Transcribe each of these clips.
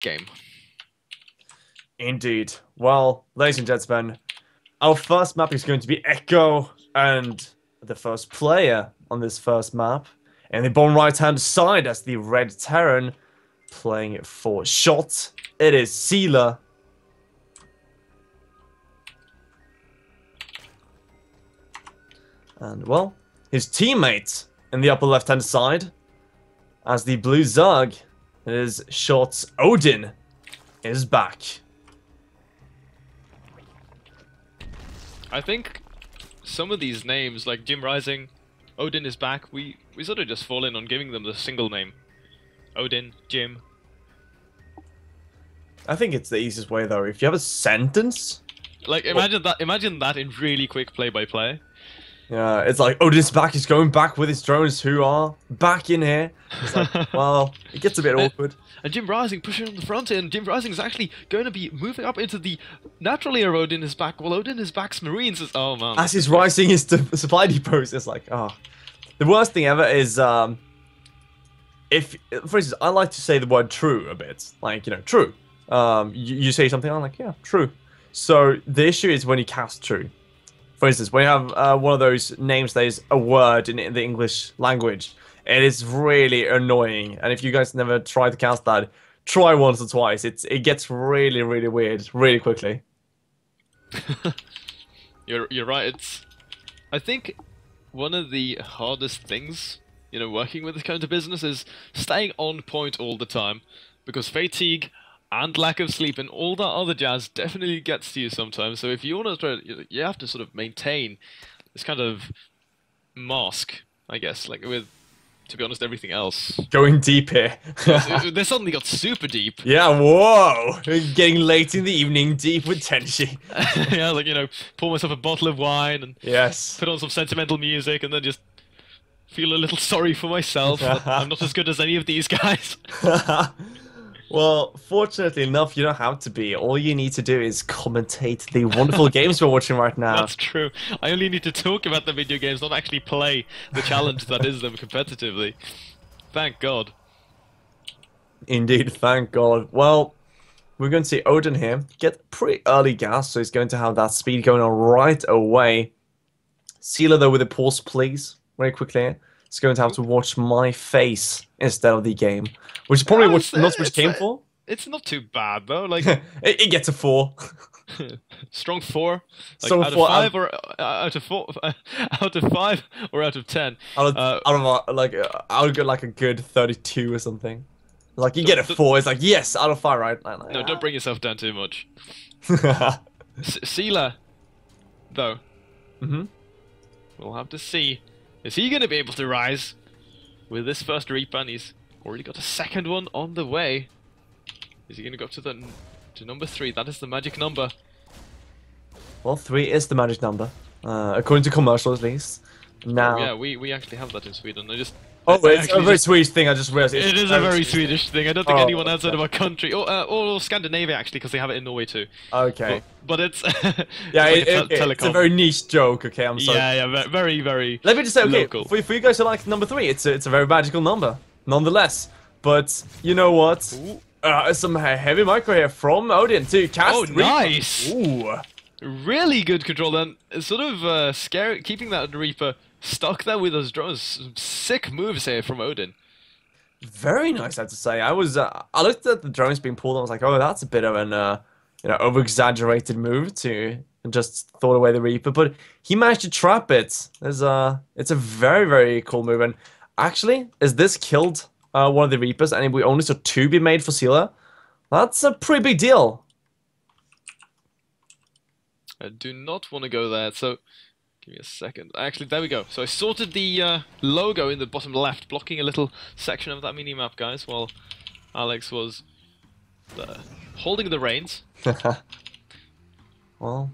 game. Indeed. Well, ladies and gentlemen, our first map is going to be Echo, and the first player on this first map, and the bottom right-hand side as the Red Terran, playing it for shot. It is Cealer. And, well, his teammate in the upper left-hand side, as the blue Zerg, is shot Odin, is back. I think some of these names, like Jim Rising, Odin is back, we sort of just fall in on giving them the single name. Odin, Jim. I think it's the easiest way, though. If you have a sentence... Like, imagine that in really quick play-by-play. Yeah, it's like, OdinisBack is going back with his drones who are back in here. It's like, well, it gets a bit awkward. And Jim Rising pushing on the front end. Jim Rising is actually going to be moving up into the natural layer. Odin is back. Well, Odin is back's Marines is... Oh, man. As he's rising his supply depots, it's like, oh. The worst thing ever is, if, for instance, I like to say the word true a bit. Like, you know, true. You say something, I'm like, yeah, true. So, the issue is when you cast true. For instance, when you have one of those names that is a word in the English language, it is really annoying. And if you guys never tried to cast that, try once or twice. It gets really, really weird really quickly. You're right. I think one of the hardest things, you know, working with this kind of business is staying on point all the time, because fatigue and lack of sleep and all that other jazz definitely gets to you sometimes. So if you want to try, you have to sort of maintain this kind of mask, I guess, like with, to be honest, everything else. Going deep here. They suddenly got super deep. Yeah, whoa! Getting late in the evening, deep with Tenshi. Yeah, like, you know, pour myself a bottle of wine and yes, put on some sentimental music and then just feel a little sorry for myself that I'm not as good as any of these guys. Well, fortunately enough, you don't have to be. All you need to do is commentate the wonderful games we're watching right now. That's true. I only need to talk about the video games, not actually play the challenge that is them competitively. Thank God. Indeed, thank God. Well, we're going to see Odin here get pretty early gas, so he's going to have that speed going on right away. Cealer, though, with a pause, please. Very quickly. It's going to have to watch my face instead of the game, which is probably not what you came for. It's not too bad though. Like it gets a 4. Strong 4. Like Strong out 4 of 5 or out of 4, out of 5 or out of 10. I would get like a good 32 or something. Like you get a 4, it's like yes, out of 5, right? Like, no, don't bring yourself down too much. Cealer, though. We'll have to see. Is he going to be able to rise with this first Reaper? And he's already got a second one on the way. Is he going to go up to number 3? That is the magic number. Well, 3 is the magic number, according to commercial at least. Now, yeah, we actually have that in Sweden. It's a very Swedish thing. I just realized it is a very Swedish thing. I don't think anyone outside of our country, or Scandinavia actually, because they have it in Norway too. Okay, but it's yeah, it's a very niche joke. Okay, I'm sorry. Yeah, very, very. Let me just say, okay, local. For you guys who like number 3, it's a very magical number, nonetheless. But you know what? Some heavy micro here from Odin to cast. Oh, nice! Ooh. Really good control, and sort of scary, keeping that Reaper stuck there with those drones. Some sick moves here from Odin. Very nice, I have to say. I looked at the drones being pulled and I was like, oh, that's a bit of an over-exaggerated move to just throw away the Reaper, but he managed to trap it. It's a very, very cool move. And actually, as this killed one of the Reapers and we only saw 2 be made for Cealer, that's a pretty big deal. I do not want to go there, so give me a second. Actually, there we go. So I sorted the logo in the bottom left, blocking a little section of that mini-map, guys, while Alex was holding the reins. Well,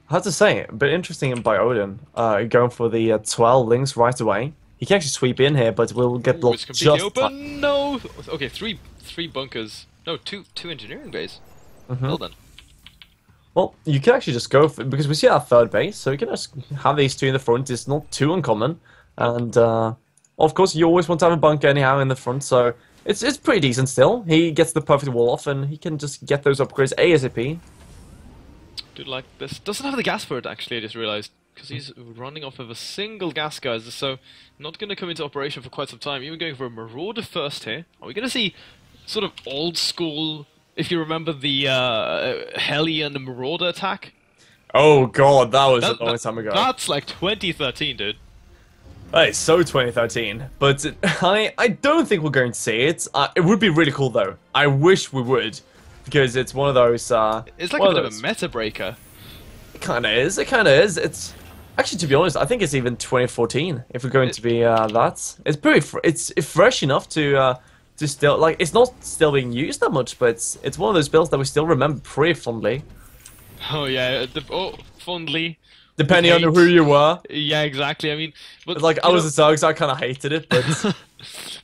I have to say, a bit interesting by Odin, going for the 12 links right away. He can actually sweep in here, but we'll get blocked it's completely open. No! Okay, three bunkers. No, two engineering bays. Well done. Well, you can actually just go for, because we see our third base, so you can just have these 2 in the front. It's not too uncommon, and of course you always want to have a bunker anyhow in the front. So It's pretty decent still. He gets the perfect wall off, and he can just get those upgrades ASAP. Dude, like this doesn't have the gas for it. Actually, I just realized because he's running off of a single gas geyser, so not going to come into operation for quite some time. Even going for a Marauder first here. Are we going to see sort of old school? If you remember the Hellion Marauder attack. Oh god, that was a long time ago. That's like 2013, dude. That is so 2013, but I don't think we're going to see it. It would be really cool though. I wish we would, because it's one of those. It's like a bit of a meta breaker. It kind of is. It kind of is. It's actually, to be honest, I think it's even 2014. If we're going to be that, it's pretty. It's fresh enough to still like. It's not still being used that much, but it's one of those builds that we still remember pretty fondly. Oh yeah, fondly. Depending on who you were. Yeah, exactly. I mean, but like I was a Zerg, so I kind of hated it, but.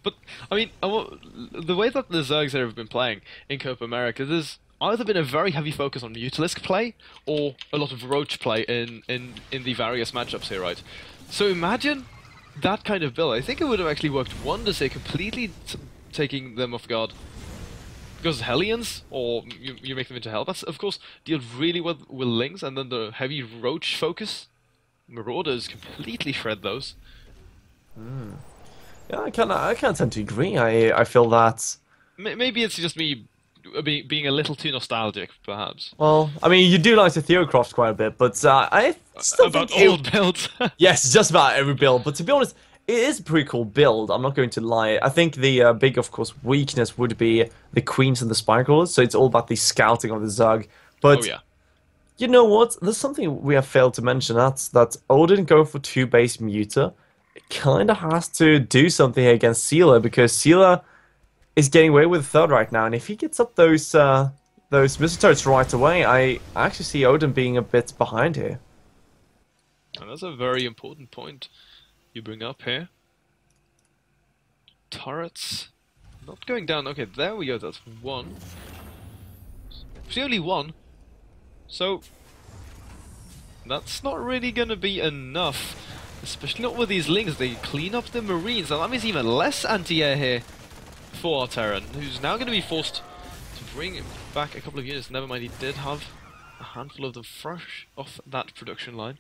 But I mean, the way that the Zergs have been playing in Copa America, there's either been a very heavy focus on Mutalisk play or a lot of Roach play in the various matchups here, right? So imagine that kind of build. I think it would have actually worked wonders here, completely taking them off guard. Because Hellions, or you make them into Hellbats, of course, deal really well with Lings, and then the heavy Roach focus, Marauders completely shred those. Yeah, I kind of tend to agree. I feel that. Maybe it's just me being a little too nostalgic, perhaps. Well, I mean, you do like the Theocraft quite a bit, but I still about think old builds. Yes, just about every build. But to be honest, it is a pretty cool build. I'm not going to lie. I think the big, of course, weakness would be the Queens and the Spycrawlers. So it's all about the scouting of the Zerg. But oh yeah. You know what? There's something we have failed to mention. That's that Odin going for 2 base Muta kind of has to do something here against Cealer, because Cealer is getting away with the 3rd right now, and if he gets up those missile turrets right away, I actually see Odin being a bit behind here. And that's a very important point you bring up here. Turrets not going down. Okay, there we go. That's 1. It's only 1. So that's not really going to be enough. Especially not with these Lings. They clean up the Marines, and that means even less anti-air here for our Terran, who's now going to be forced to bring back a couple of units. Never mind, he did have a handful of them fresh off that production line.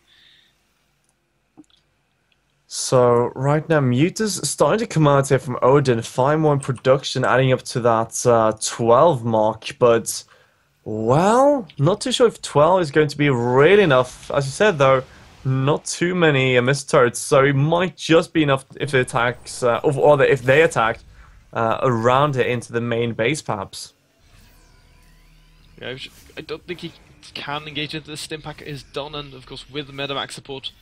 So right now, Muta's starting to come out here from Odin. 5 more in production, adding up to that 12 mark. But, well, not too sure if 12 is going to be really enough. As you said, though, not too many missile turrets, so it might just be enough if it attacks, or if they attack around it into the main base, perhaps. Yeah, I don't think he can engage into the Stimpack is done, and of course with the Medivac support,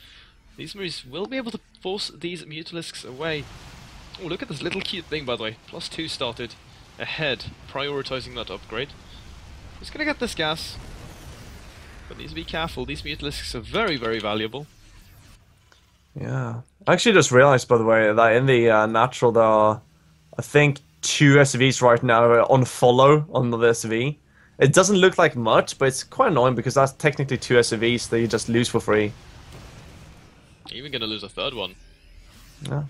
these Marines will be able to force these Mutalisks away. Oh, look at this little cute thing, by the way. +2 started ahead, prioritizing that upgrade. Just gonna get this gas. But needs to be careful. These Mutalisks are very, very valuable. Yeah. I actually just realized, by the way, that in the natural there are, I think, 2 SCVs right now on follow on the SCV. It doesn't look like much, but it's quite annoying because that's technically 2 SCVs that you just lose for free. Even gonna lose a 3rd one. Yeah.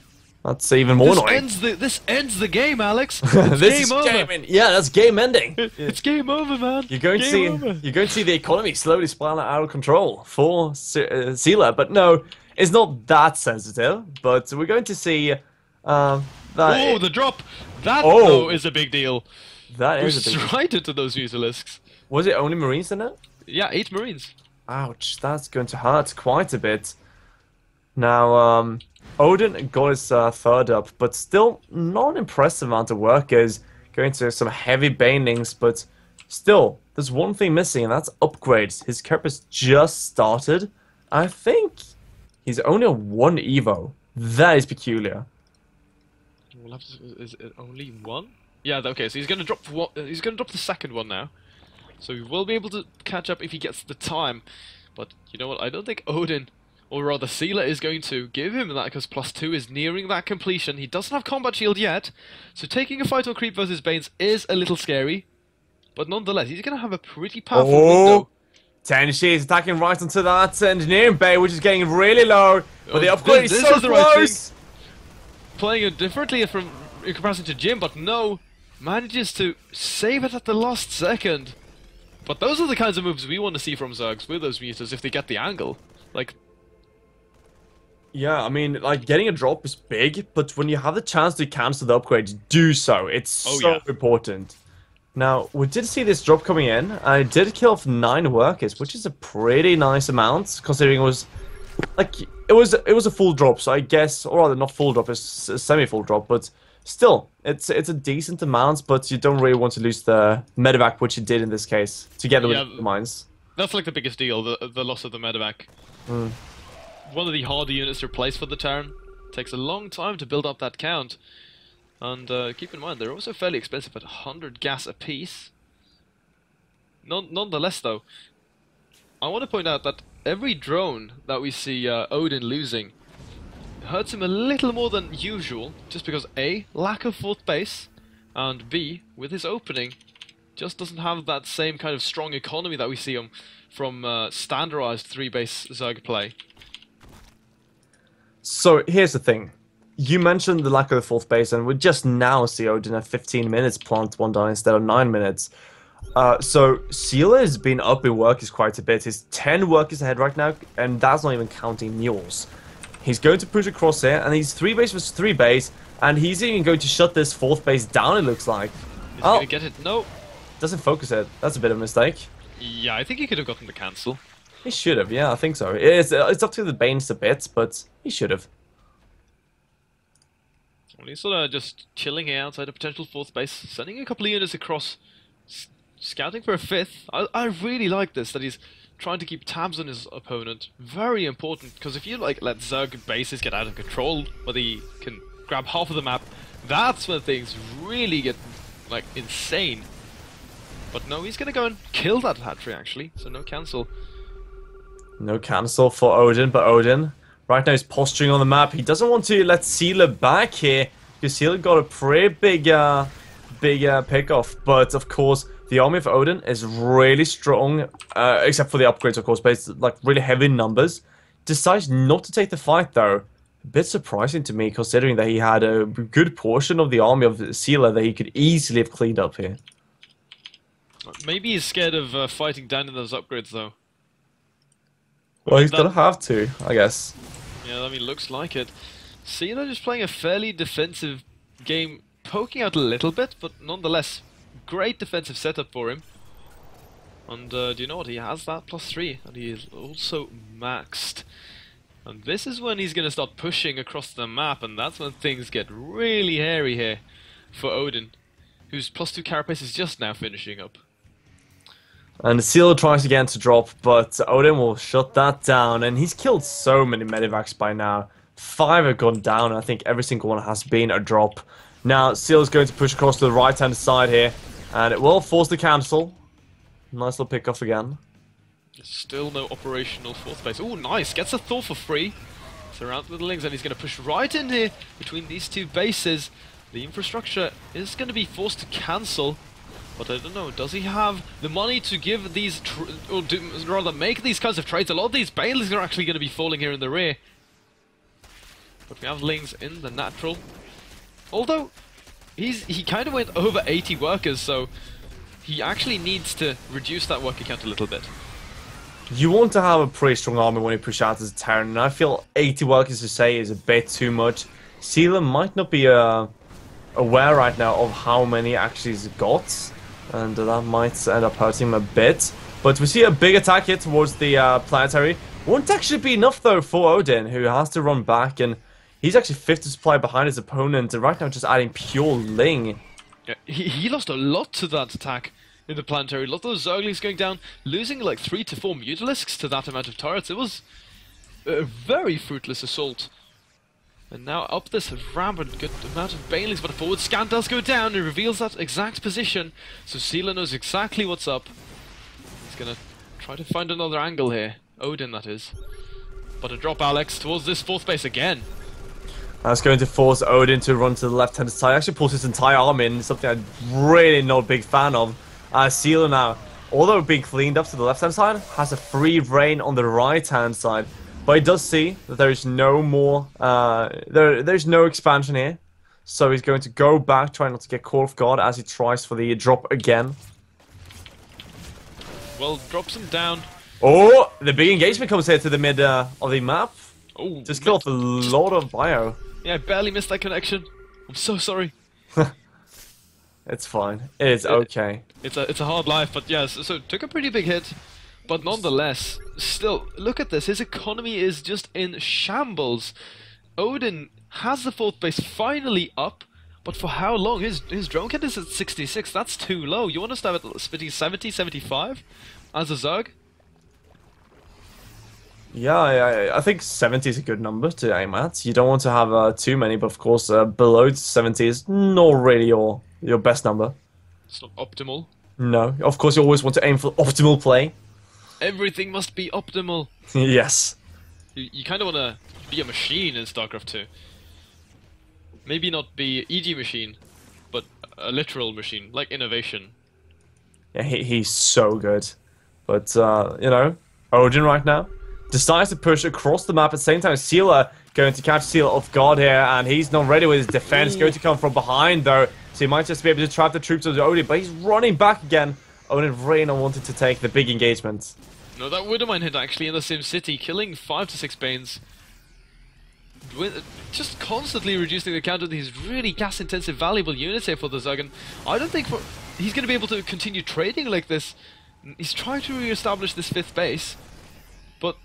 That's even more annoying. This ends the game, Alex. This is game yeah, that's game ending. It's game over, man. You're going to see the economy slowly spiral out of control for Cealer, but no, it's not that sensitive. But we're going to see that. Oh, the drop! That though is a big deal. That is a big deal. Right into those Mutalisks. Was it only Marines in it? Yeah, 8 Marines. Ouch, that's going to hurt quite a bit. Now, Odin got his 3rd up, but still not an impressive amount of workers. Going to some heavy banelings, but still, there's one thing missing, and that's upgrades. His Kerpus just started. I think he's only on 1 Evo. That is peculiar. We'll have to, is it only 1? Yeah, okay, so he's going to drop he's going to drop the 2nd one now. So he will be able to catch up if he gets the time. But you know what? I don't think Odin, or rather Cealer, is going to give him that, because +2 is nearing that completion. He doesn't have combat shield yet, so taking a fight on creep versus Banes is a little scary. But nonetheless, he's going to have a pretty powerful window. Tenshi is attacking right onto that engineering bay, which is getting really low. But the upgrade is so close. Playing it differently from in comparison to Jim, but no, manages to save it at the last second. But those are the kinds of moves we want to see from Zergs with those mutas if they get the angle. Like, yeah, I mean, like, getting a drop is big, but when you have the chance to cancel the upgrade, do so. It's so important. Now, we did see this drop coming in, and it did kill off 9 workers, which is a pretty nice amount, considering it was, like, it was a full drop, so I guess, or rather, not full drop, it's a semi-full drop, but still, it's a decent amount, but you don't really want to lose the medevac, which you did in this case, together with the mines. That's like the biggest deal, the loss of the medevac. One of the harder units to replace for the turn. Takes a long time to build up that count. And keep in mind, they're also fairly expensive at 100 gas apiece. Nonetheless, though, I want to point out that every drone that we see Odin losing hurts him a little more than usual, just because A, lack of 4th base, and B, with his opening, just doesn't have that same kind of strong economy that we see him from standardized 3-base Zerg play. So here's the thing. You mentioned the lack of the 4th base, and we just now see Odin at 15 minutes plant 1 down instead of 9 minutes. So Cealer has been up in workers quite a bit. He's 10 workers ahead right now, and that's not even counting mules. He's going to push across here, and he's 3 base versus 3 base, and he's even going to shut this 4th base down, it looks like. He's gonna get it. No. Doesn't focus it. That's a bit of a mistake. Yeah, I think he could have gotten the cancel. He should have, yeah, I think so. It's up to the Banes a bit, but he should have. Well, he's sort of just chilling here outside a potential 4th base, sending a couple of units across, scouting for a 5th. I really like this, that he's trying to keep tabs on his opponent. Very important, because if you let Zerg bases get out of control, whether he can grab half of the map, that's when things really get, like, insane. But no, he's gonna go and kill that hatchery, actually, so no cancel. No cancel for Odin, but Odin right now is posturing on the map. He doesn't want to let Cealer back here, because Cealer got a pretty big pickoff. But of course, the army of Odin is really strong, except for the upgrades, of course, but it's like really heavy in numbers. Decides not to take the fight, though. A bit surprising to me, considering that he had a good portion of the army of Cealer that he could easily have cleaned up here. Maybe he's scared of fighting down in those upgrades, though. Well, he's gonna have to, I guess. Yeah, I mean, looks like it. Cealer just playing a fairly defensive game, poking out a little bit, but nonetheless, great defensive setup for him. And do you know what? He has that +3, and he is also maxed. And this is when he's going to start pushing across the map, and that's when things get really hairy here for Odin, whose +2 carapace is just now finishing up. And Cealer tries again to drop, but Odin will shut that down, and he's killed so many medevacs by now. 5 have gone down, and I think every single one has been a drop. Now, Cealer's going to push across to the right-hand side here, and it will force the cancel. Nice little pick-off again. Still no operational 4th base. Oh, nice! Gets a Thor for free. Surrounded with the Lings, and he's going to push right in here between these 2 bases. The infrastructure is going to be forced to cancel. But I don't know, does he have the money to give these, or rather make these kinds of trades? A lot of these Bailey's are actually going to be falling here in the rear. But we have Lings in the natural. Although, he kind of went over 80 workers, so he actually needs to reduce that worker count a little bit. You want to have a pretty strong army when you push out as a Terran, and I feel 80 workers to say is a bit too much. Cealer might not be aware right now of how many actually he's got, and that might end up hurting him a bit. But we see a big attack here towards the planetary. Won't actually be enough though for Odin, who has to run back, and he's actually 50 supply behind his opponent, and right now just adding pure Ling. Yeah, he lost a lot to that attack in the planetary. A lot of those Zerglings going down, losing like 3 to 4 Mutalisks to that amount of turrets. It was a very fruitless assault. And now up this rampant good amount of Banelings, but a forward scan does go down and reveals that exact position. So Cealer knows exactly what's up. He's gonna try to find another angle here. Odin, that is. But a drop Alex towards this 4th base again. That's going to force Odin to run to the left-hand side. Actually pulls his entire army in, something I'm really not a big fan of. Cealer now, although being cleaned up to the left-hand side, has a free reign on the right-hand side. But he does see that there is no more, there's no expansion here. So he's going to go back, trying not to get caught off guard as he tries for the drop again. Well, drops him down. Oh, the big engagement comes here to the mid of the map. Oh, Just killed off a lot of bio. Yeah, I barely missed that connection. I'm so sorry. It's fine. It's okay. It's a hard life, but yeah, so took a pretty big hit. But nonetheless, still, look at this. His economy is just in shambles. Odin has the 4th base finally up, but for how long? His drone count is at 66. That's too low. You want to start at spitting 70, 75 as a Zerg? Yeah, I think 70 is a good number to aim at. You don't want to have too many, but of course, below 70 is not really your best number. It's not optimal. No, of course, you always want to aim for optimal play. Everything must be optimal. Yes. You kind of want to be a machine in StarCraft 2. Maybe not be EG machine, but a literal machine, like innovation. Yeah, he's so good. But, you know, Odin right now decides to push across the map. At the same time, Cealer going to catch Cealer off guard here, and he's not ready with his defense. Going to come from behind, though, so he might just be able to trap the troops of Odin, but he's running back again. Odin really not wanted to take the big engagement. No, that Widowmine hit actually in the Sim City, killing 5 to 6 Banes. Just constantly reducing the count of these really gas-intensive, valuable units here for the Zerg. I don't think he's going to be able to continue trading like this. He's trying to re-establish this 5th base, but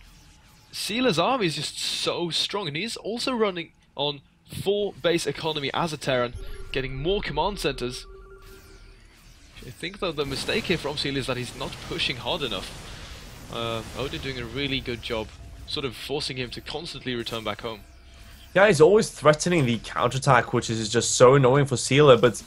Cealer's army is just so strong, and he's also running on 4 base economy as a Terran, getting more command centers. I think though the mistake here from Cealer is that he's not pushing hard enough. Odin doing a really good job, sort of forcing him to constantly return back home. Yeah, he's always threatening the counterattack, which is just so annoying for Cealer, but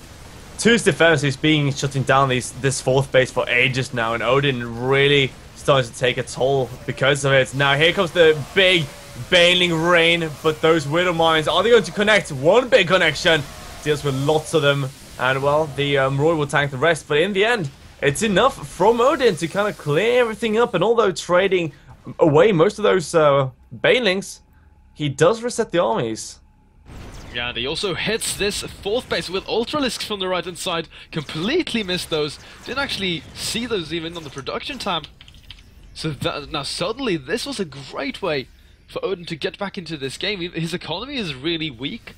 to his defense, he's been shutting down this 4th base for ages now, and Odin really starting to take a toll because of it. Now here comes the big Baneling rain, but those Widow Mines, are they going to connect? One big connection, deals with lots of them, and well, the Roy will tank the rest, but in the end, it's enough from Odin to kind of clear everything up, and although trading away most of those Banelings, he does reset the armies. Yeah, and he also hits this 4th base with Ultralisks from the right-hand side. Completely missed those. Didn't actually see those even on the production tab. So now suddenly, this was a great way for Odin to get back into this game. His economy is really weak,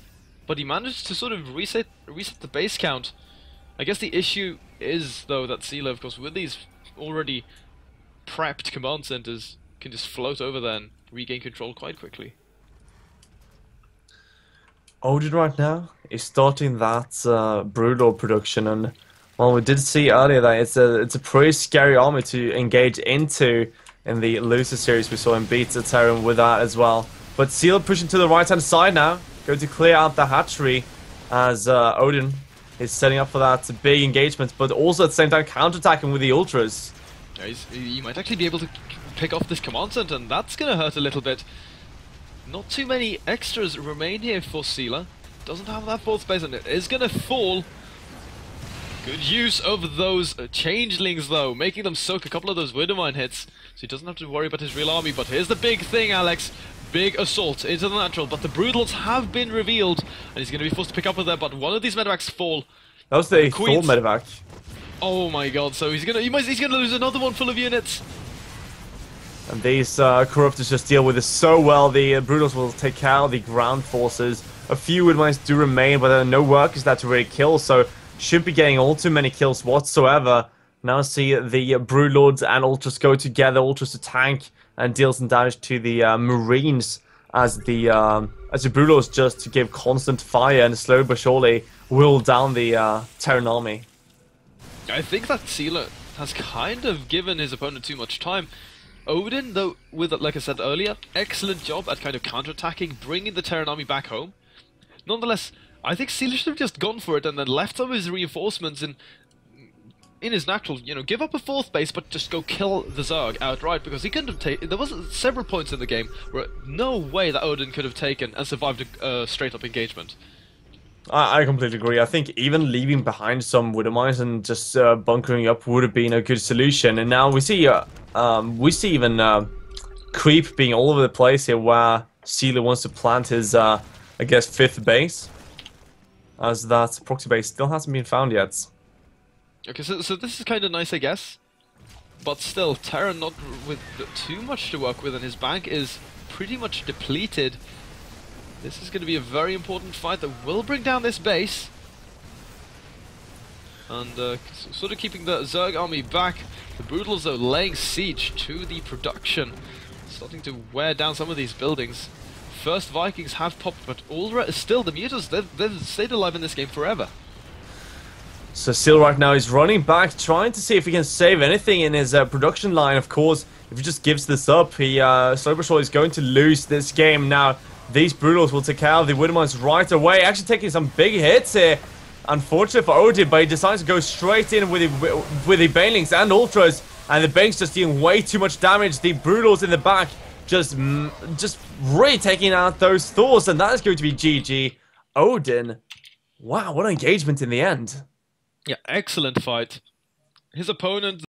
but he managed to sort of reset the base count. I guess the issue is, though, that Cealer, of course, with these already prepped command centers, can just float over there and regain control quite quickly. Odin right now is starting that Broodlord production, and well, we did see earlier that it's a pretty scary army to engage into in the loser series. We saw him beat the Terran with that as well. But Cealer pushing to the right hand side now, going to clear out the hatchery as Odin is setting up for that big engagement, but also at the same time counterattacking with the ultras. Yeah, he might actually be able to pick off this command center, and that's going to hurt a little bit. Not too many extras remain here for Cealer. Doesn't have that 4th base, and it is going to fall. Good use of those changelings, though, making them soak a couple of those Widowmine hits, so he doesn't have to worry about his real army. But here's the big thing, Alex. Big assault into the natural, but the Broodlords have been revealed, and he's going to be forced to pick up with them, but one of these medevacs fall. That was the Thor medevac. Oh my god, so he's gonna lose another one full of units. And these Corruptors just deal with this so well. The Broodlords will take care of the ground forces. A few Widowmines do remain, but there are no workers there to really kill, so shouldn't be getting all too many kills whatsoever. Now see the Broodlords and Ultras go together. Ultras to tank and deal some damage to the Marines as the Broodlords just to give constant fire and slowly but surely whittle down the Terran army. I think that Cealer has kind of given his opponent too much time. Odin, though, with, like I said earlier, excellent job at kind of counterattacking, bringing the Terran army back home. Nonetheless, I think Cealer should have just gone for it and then left some of his reinforcements in his natural, you know, give up a 4th base, but just go kill the Zerg outright, because he couldn't have taken. There was several points in the game where no way that Odin could have taken and survived a straight-up engagement. I completely agree. I think even leaving behind some Widowmines and just bunkering up would have been a good solution. And now we see even creep being all over the place here, where Cealer wants to plant his, I guess, 5th base. as that proxy base still hasn't been found yet. Okay, so this is kind of nice, I guess. But still, Terra not with too much to work with, and his bank is pretty much depleted. This is going to be a very important fight that will bring down this base. And sort of keeping the Zerg army back. The Brutals, though, laying siege to the production. Starting to wear down some of these buildings. First Vikings have popped, but already still the Mutants, they've stayed alive in this game forever. So Cealer right now is running back, trying to see if he can save anything in his production line. Of course, if he just gives this up, he slowly but surely is going to lose this game. Now, these Brutals will take care of the Widowmines right away, actually taking some big hits here. Unfortunate for Odin, but he decides to go straight in with the Banelings and Ultras, and the Banks just dealing way too much damage. The Brutals in the back just really taking out those Thors, and that is going to be GG. Odin, wow, what an engagement in the end. Yeah, excellent fight. His opponent